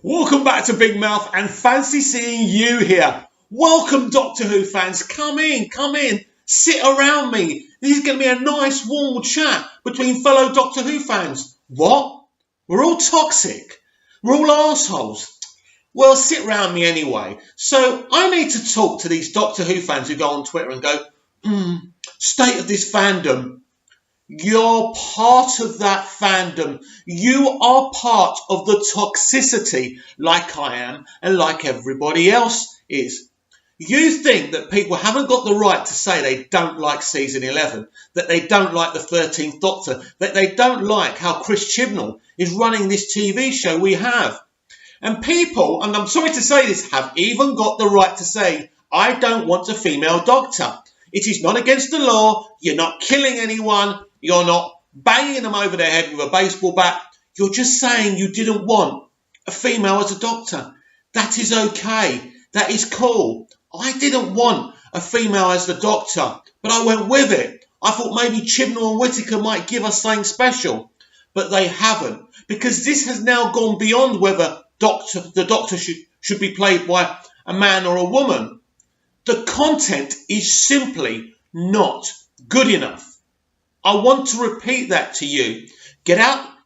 Welcome back to Big Mouth and fancy seeing you here. Welcome Doctor Who fans, come in, sit around me. This is going to be a nice warm chat between fellow Doctor Who fans. What? We're all toxic? We're all assholes? Well, sit round me anyway. So I need to talk to these Doctor Who fans who go on Twitter and go, state of this fandom. You're part of that fandom. You are part of the toxicity, like I am and like everybody else is. You think that people haven't got the right to say they don't like season 11, that they don't like the 13th Doctor, that they don't like how Chris Chibnall is running this TV show we have. And people, and I'm sorry to say this, have even got the right to say, I don't want a female Doctor. It is not against the law. You're not killing anyone. You're not banging them over their head with a baseball bat. You're just saying you didn't want a female as a Doctor. That is okay. That is cool. I didn't want a female as the Doctor, but I went with it. I thought maybe Chibnall and Whittaker might give us something special, but they haven't, because this has now gone beyond whether the Doctor should be played by a man or a woman. The content is simply not good enough. I want to repeat that to you. Get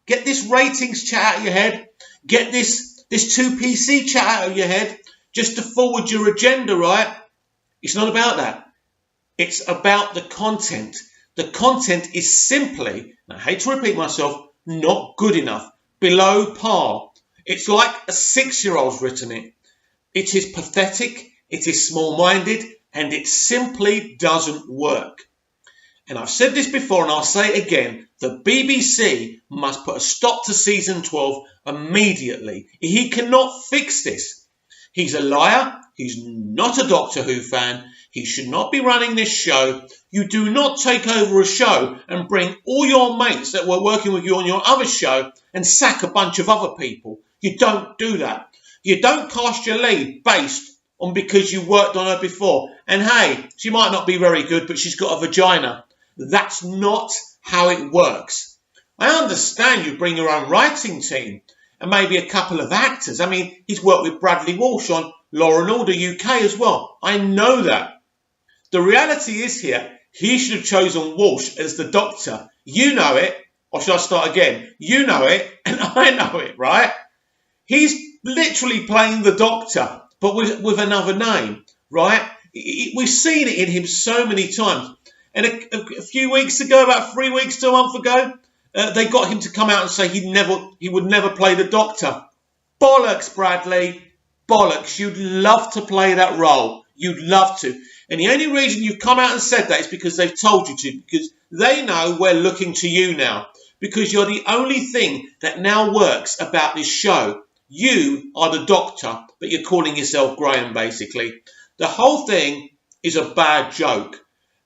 this ratings chat out of your head. Get this 2PC chat out of your head just to forward your agenda, right? It's not about that. It's about the content. The content is simply, and I hate to repeat myself, not good enough. Below par. It's like a 6-year-old's written it. It is pathetic. It is small-minded. And it simply doesn't work. And I've said this before and I'll say it again. The BBC must put a stop to season 12 immediately. He cannot fix this. He's a liar. He's not a Doctor Who fan. He should not be running this show. You do not take over a show and bring all your mates that were working with you on your other show and sack a bunch of other people. You don't do that. You don't cast your lead based on because you worked on her before. And hey, she might not be very good, but she's got a vagina. That's not how it works. I understand you bring your own writing team and maybe a couple of actors. I mean, he's worked with Bradley Walsh on Law and Order UK as well. I know that. The reality is here, he should have chosen Walsh as the Doctor. You know it. Or should I start again? You know it and I know it, right? He's literally playing the Doctor, but with another name, right? We've seen it in him so many times. And a few weeks ago, about 3 weeks to a month ago, they got him to come out and say he would never play the Doctor. Bollocks, Bradley. Bollocks. You'd love to play that role. You'd love to. And the only reason you've come out and said that is because they've told you to. Because they know we're looking to you now. Because you're the only thing that now works about this show. You are the Doctor, but you're calling yourself Graham, basically. The whole thing is a bad joke.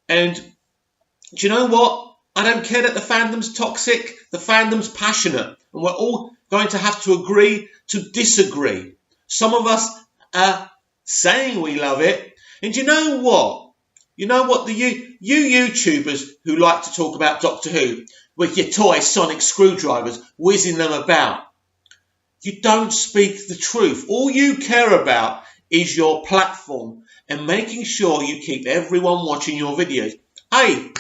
And do you know what? I don't care that the fandom's toxic. The fandom's passionate. And we're all going to have to agree to disagree. Some of us are saying we love it. And you know what? You know what? You YouTubers who like to talk about Doctor Who with your toy sonic screwdrivers whizzing them about. You don't speak the truth. All you care about is your platform and making sure you keep everyone watching your videos. Hey,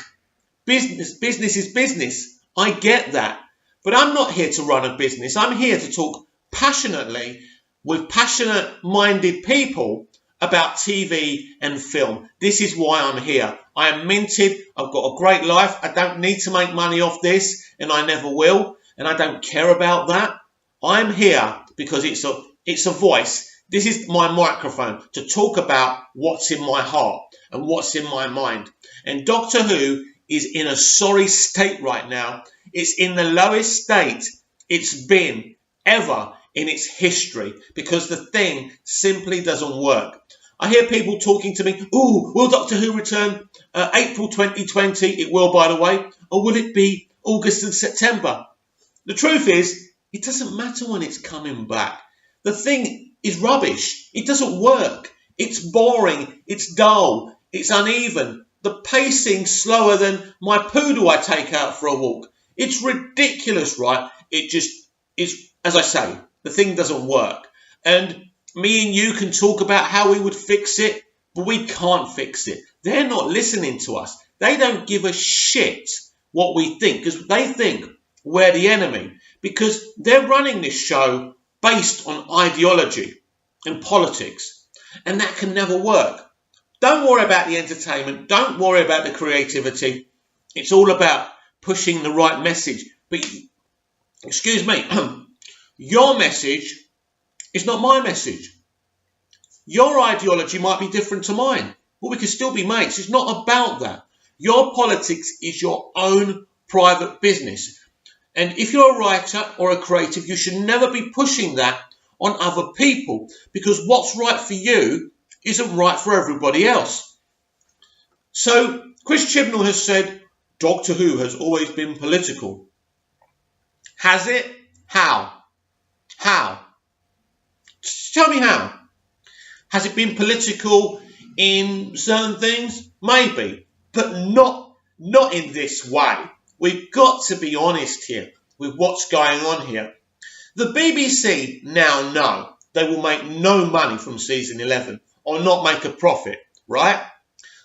business is business. I get that. But I'm not here to run a business. I'm here to talk passionately with passionate-minded people about TV and film. This is why I'm here. I am minted. I've got a great life. I don't need to make money off this, and I never will. And I don't care about that. I'm here because it's a voice. This is my microphone to talk about what's in my heart and what's in my mind. And Doctor Who is in a sorry state right now. It's in the lowest state it's been ever in its history because the thing simply doesn't work. I hear people talking to me, ooh, will Doctor Who return April 2020? It will, by the way. Or will it be August and September? The truth is, it doesn't matter when it's coming back. The thing is rubbish. It doesn't work. It's boring. It's dull. It's uneven. The pacing's slower than my poodle I take out for a walk. It's ridiculous, right? It just is, as I say, the thing doesn't work. And me and you can talk about how we would fix it, but we can't fix it. They're not listening to us. They don't give a shit what we think, because they think we're the enemy, because they're running this show based on ideology and politics, and that can never work. Don't worry about the entertainment. Don't worry about the creativity. It's all about pushing the right message. But, excuse me, your message is not my message. Your ideology might be different to mine, but we can still be mates. It's not about that. Your politics is your own private business. And if you're a writer or a creative, you should never be pushing that on other people, because what's right for you isn't right for everybody else. So Chris Chibnall has said Doctor Who has always been political. Has it? How? How? Tell me how. Has it been political in certain things? Maybe, but not in this way. We've got to be honest here with what's going on here. The BBC now know they will make no money from season 11 or not make a profit, right?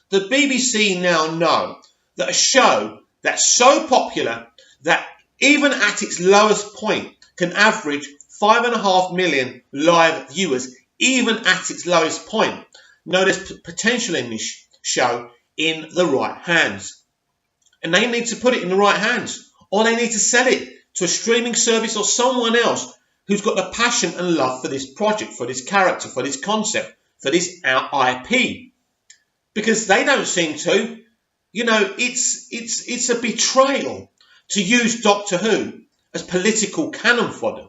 The BBC now know that a show that's so popular that even at its lowest point can average 5.5 million live viewers, even at its lowest point. Know there's potential in this show in the right hands. And they need to put it in the right hands, or they need to sell it to a streaming service or someone else who's got the passion and love for this project, for this character, for this concept, for this IP. Because they don't seem to. You know, it's a betrayal to use Doctor Who as political cannon fodder.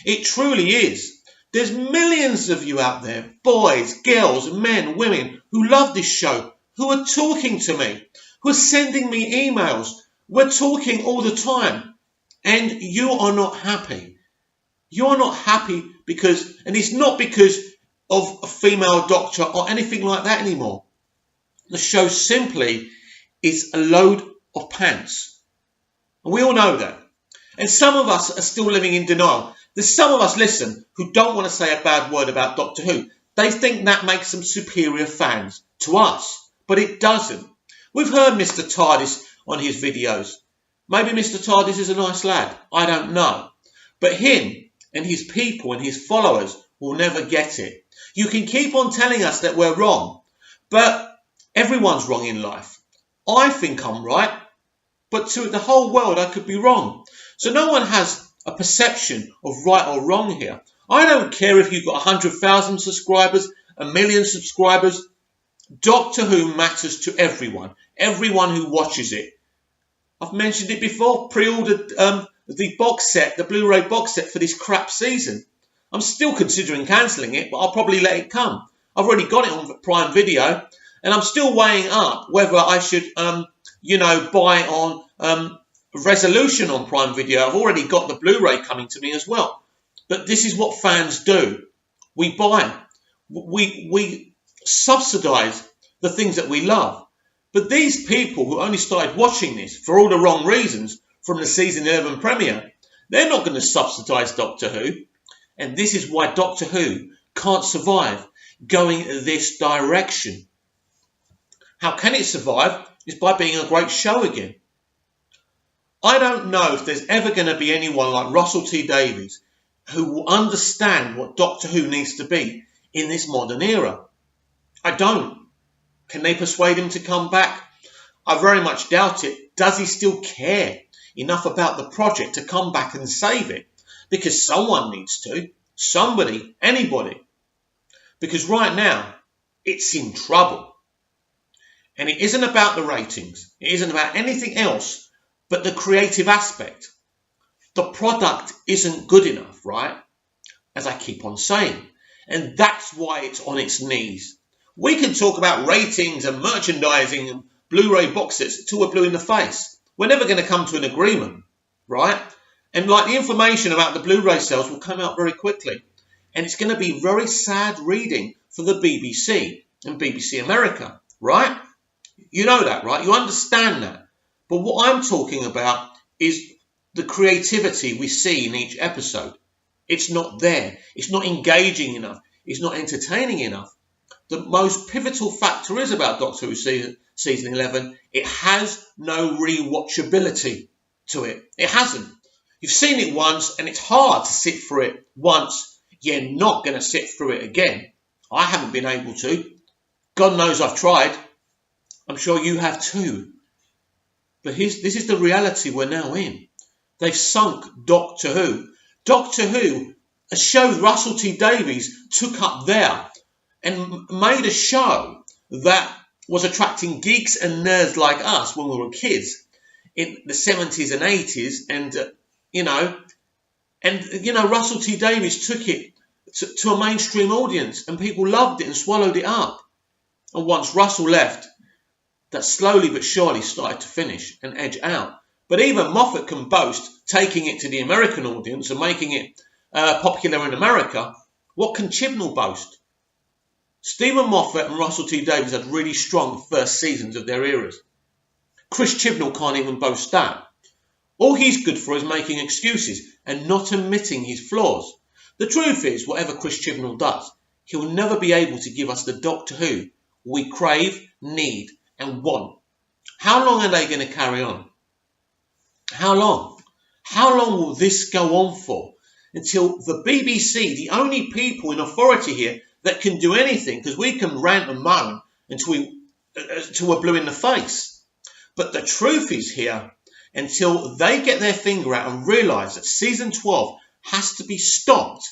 It truly is. There's millions of you out there, boys, girls, men, women, who love this show, who are talking to me, who are sending me emails. We're talking all the time. And you are not happy. You're not happy because, and it's not because of a female doctor or anything like that anymore. The show simply is a load of pants. And we all know that. And some of us are still living in denial. There's some of us, listen, who don't want to say a bad word about Doctor Who. They think that makes them superior fans to us. But it doesn't. We've heard Mr. TARDIS on his videos. Maybe Mr. TARDIS is a nice lad. I don't know. But him and his people and his followers will never get it. You can keep on telling us that we're wrong. But everyone's wrong in life. I think I'm right. But to the whole world, I could be wrong. So no one has a perception of right or wrong here. I don't care if you've got 100,000 subscribers, 1 million subscribers. Doctor Who matters to everyone. Everyone who watches it. I've mentioned it before. Pre-ordered the box set, the Blu-ray box set for this crap season. I'm still considering cancelling it, but I'll probably let it come. I've already got it on Prime Video, and I'm still weighing up whether I should, buy on Resolution on Prime Video. I've already got the Blu-ray coming to me as well. But this is what fans do. We buy. We subsidise the things that we love. But these people who only started watching this for all the wrong reasons from the season 11 premiere, they're not going to subsidise Doctor Who. And this is why Doctor Who can't survive going this direction. How can it survive? It's by being a great show again. I don't know if there's ever going to be anyone like Russell T Davies who will understand what Doctor Who needs to be in this modern era. I don't. Can they persuade him to come back? I very much doubt it. Does he still care enough about the project to come back and save it? Because someone needs to. Somebody, anybody. Because right now, it's in trouble. And it isn't about the ratings. It isn't about anything else but the creative aspect. The product isn't good enough, right? As I keep on saying. And that's why it's on its knees. We can talk about ratings and merchandising and Blu-ray box sets till we're blue in the face. We're never going to come to an agreement, right? And like the information about the Blu-ray sales will come out very quickly. And it's going to be very sad reading for the BBC and BBC America, right? You know that, right? You understand that. But what I'm talking about is the creativity we see in each episode. It's not there. It's not engaging enough. It's not entertaining enough. The most pivotal factor is about Doctor Who season 11. It has no rewatchability to it. It hasn't. You've seen it once and it's hard to sit through it once. You're not going to sit through it again. I haven't been able to. God knows I've tried. I'm sure you have too. But this is the reality we're now in. They've sunk Doctor Who. Doctor Who, a show Russell T Davies took up there and made a show that was attracting geeks and nerds like us when we were kids in the 70s and 80s. And, Russell T Davies took it to a mainstream audience and people loved it and swallowed it up. And once Russell left, that slowly but surely started to finish and edge out. But even Moffat can boast taking it to the American audience and making it popular in America. What can Chibnall boast? Stephen Moffat and Russell T Davies had really strong first seasons of their eras. Chris Chibnall can't even boast that. All he's good for is making excuses and not admitting his flaws. The truth is, whatever Chris Chibnall does, he'll never be able to give us the Doctor Who we crave, need and want. How long are they going to carry on? How long? How long will this go on for? Until the BBC, the only people in authority here that can do anything, because we can rant and moan until we're blue in the face. But the truth is here, until they get their finger out and realise that season 12 has to be stopped,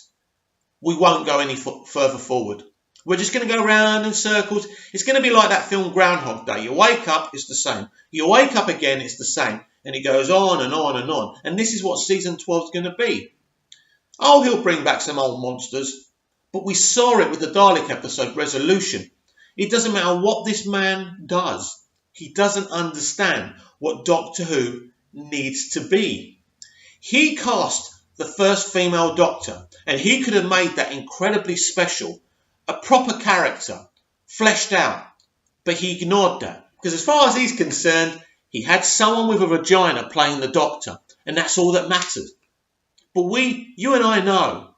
we won't go any further forward. We're just going to go round in circles. It's going to be like that film Groundhog Day. You wake up, it's the same. You wake up again, it's the same. And it goes on and on and on. And this is what season 12 is going to be. Oh, he'll bring back some old monsters. But we saw it with the Dalek episode, Resolution. It doesn't matter what this man does. He doesn't understand what Doctor Who needs to be. He cast the first female Doctor, and he could have made that incredibly special, a proper character, fleshed out. But he ignored that. Because as far as he's concerned, he had someone with a vagina playing the Doctor, and that's all that mattered. But you and I know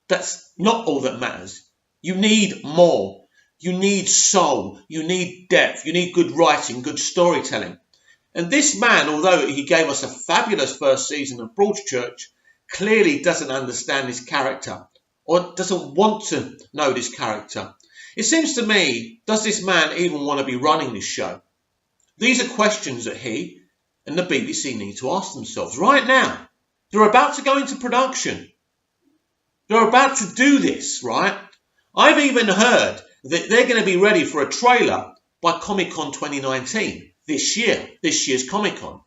that's not all that matters. You need more. You need soul. You need depth. You need good writing, good storytelling. And this man, although he gave us a fabulous first season of Broadchurch, clearly doesn't understand his character or doesn't want to know this character. It seems to me, does this man even want to be running this show? These are questions that he and the BBC need to ask themselves right now. They're about to go into production. They're about to do this, right? I've even heard that they're going to be ready for a trailer by Comic-Con 2019, this year's Comic-Con.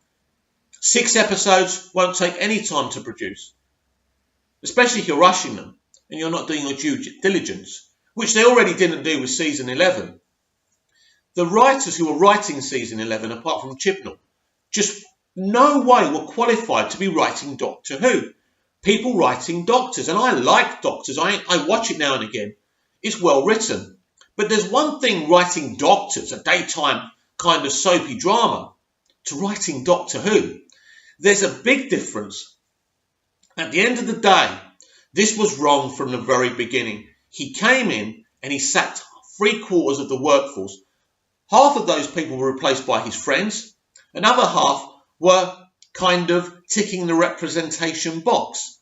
6 episodes won't take any time to produce, especially if you're rushing them and you're not doing your due diligence, which they already didn't do with season 11. The writers who were writing season 11, apart from Chibnall, just no way were qualified to be writing Doctor Who. People writing Doctors, and I like Doctors. I watch it now and again. It's well written. But there's one thing writing Doctors, a daytime kind of soapy drama, to writing Doctor Who. There's a big difference. At the end of the day, this was wrong from the very beginning. He came in and he sacked 3/4 of the workforce. Half of those people were replaced by his friends. Another half were kind of ticking the representation box.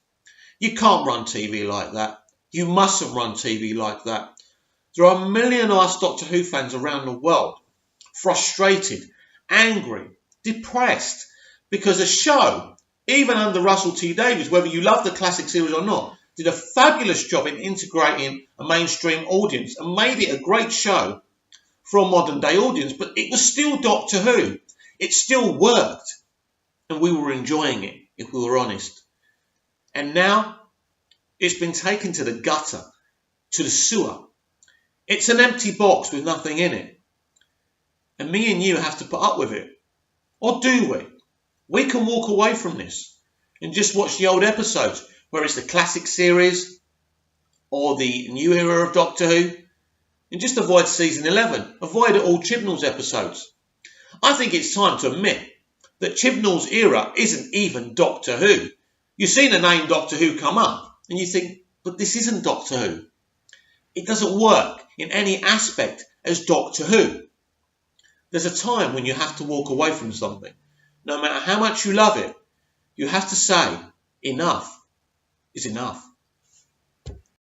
You can't run TV like that. You mustn't run TV like that. There are a million of us Doctor Who fans around the world, frustrated, angry, depressed, because a show, even under Russell T Davies, whether you love the classic series or not, did a fabulous job in integrating a mainstream audience and made it a great show for a modern day audience, but it was still Doctor Who. It still worked. And we were enjoying it, if we were honest. And now it's been taken to the gutter, to the sewer. It's an empty box with nothing in it. And me and you have to put up with it. Or do we? We can walk away from this and just watch the old episodes, whether it's the classic series or the new era of Doctor Who, and just avoid season 11. Avoid all Chibnall's episodes. I think it's time to admit that Chibnall's era isn't even Doctor Who. You've seen the name Doctor Who come up and you think, but this isn't Doctor Who. It doesn't work in any aspect as Doctor Who. There's a time when you have to walk away from something. No matter how much you love it, you have to say, enough is enough.